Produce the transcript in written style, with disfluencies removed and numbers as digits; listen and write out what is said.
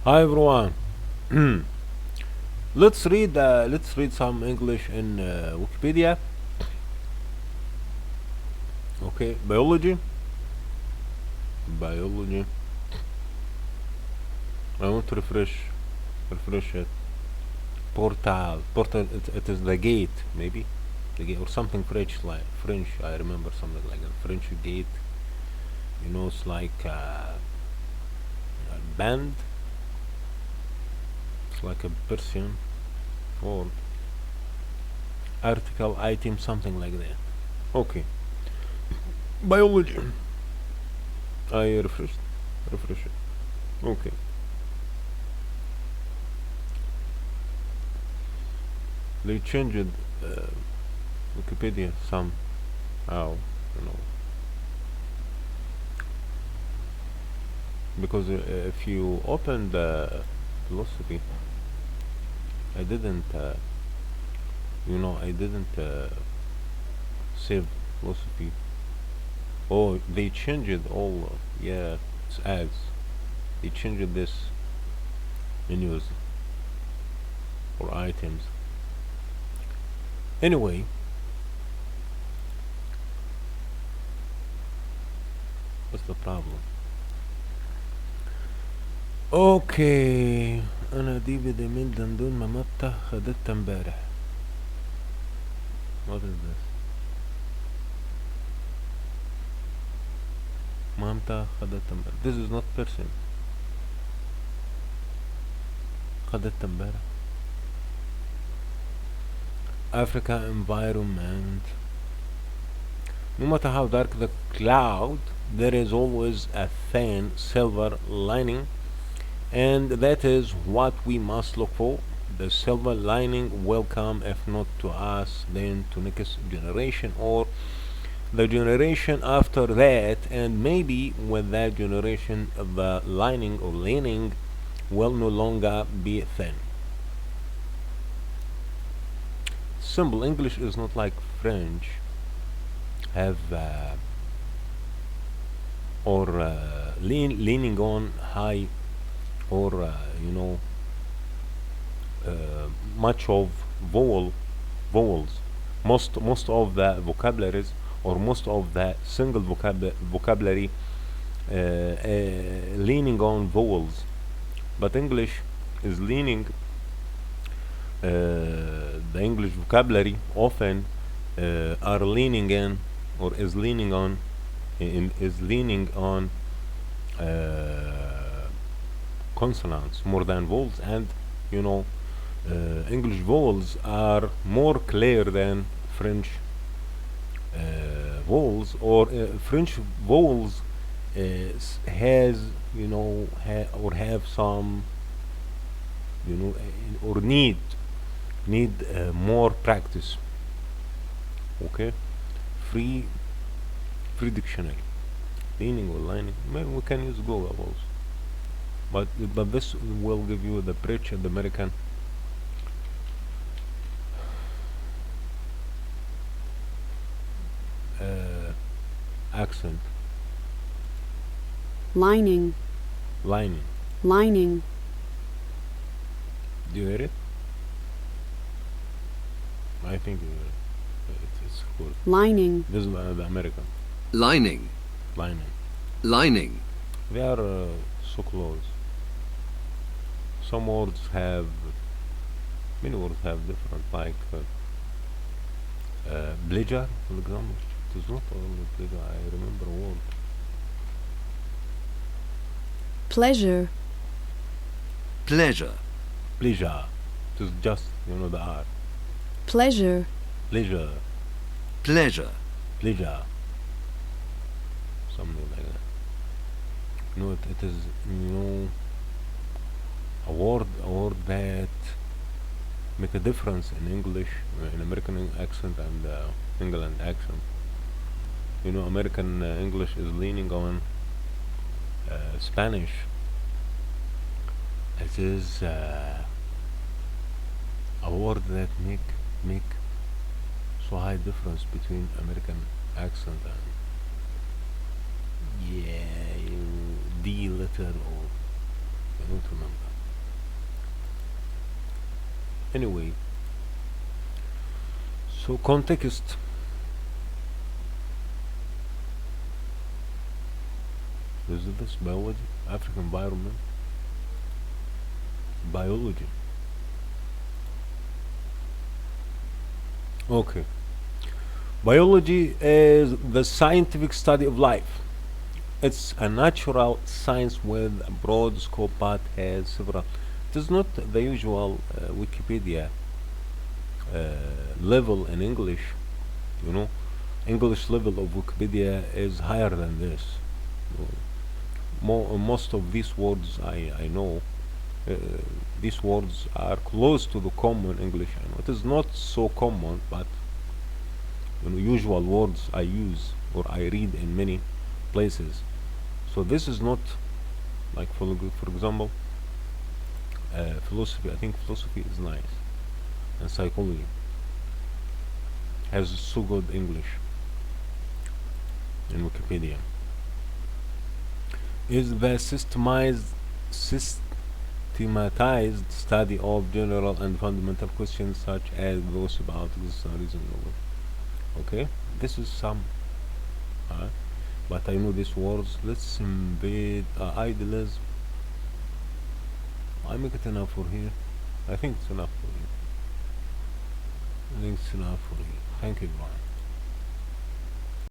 Hi everyone. Let's read some English in Wikipedia. Okay, biology. I want to refresh it. Portal. It is the gate, maybe the gate or something French like French. I remember something like a French gate. It's like a band. It's like a Persian or article item, something like that. Okay, biology. I refresh it. Okay. They changed Wikipedia somehow, you know, because if you open the philosophy, I didn't, I didn't save philosophy. Oh, they changed all. Yeah, it's ads. They changed this menus or items. Anyway, what's the problem? اوكي. انا دي بدي من دندون مامتا خدتها امبارح. What is this? مامتا خدتها امبارح. This is not person. خدتها امبارح. Africa environment. No matter how dark the cloud, there is always a thin silver lining, and that is what we must look for. The silver lining will come, if not to us, then to next generation or the generation after that, and maybe with that generation the lining or lining will no longer be thin. Simple English is not like French have or leaning on high or much of vowels. Most of the vocabularies or most of the single vocabulary leaning on vowels, but English is leaning the English vocabulary often are leaning in or is leaning on consonants more than vowels, and you know English vowels are more clear than French vowels, or French vowels has or have some or need more practice. Okay, free free dictionary, leaning or lining. Maybe we can use Google also, but this will give you the British and the American accent. Lining, Lining. lining, Do you hear it? I think it's cool. lining, This is the American Lining, lining. lining, They are so close. Some words have many words have different, like pleasure, for example. It is not only pleasure. I remember a word. pleasure, pleasure, Pleasure. It is just the R. pleasure, Pleasure. pleasure, Pleasure. Something like that. It is a word that make a difference in English, in American accent and England accent. American English is leaning on Spanish. It is a word that make so high difference between American accent and D letter, or I don't remember. Anyway, so context. Is this biology? African environment? Biology. Okay. Biology is the scientific study of life. It's a natural science with a broad scope but has several. It is not the usual Wikipedia level in English. You know, English level of Wikipedia is higher than this. Most of these words I know, uh, these words are close to the common English. I know it is not so common, but usual words I use or I read in many places. So this is not like for example, philosophy. I think philosophy is nice, and psychology has so good English in Wikipedia. Is the systematized study of general and fundamental questions such as those about existence and reason. Okay, this is some, uh, but I know these words. Let's embed idealism. I make it enough for here. I think it's enough for you. I think it's enough for you. Thank you, Brian.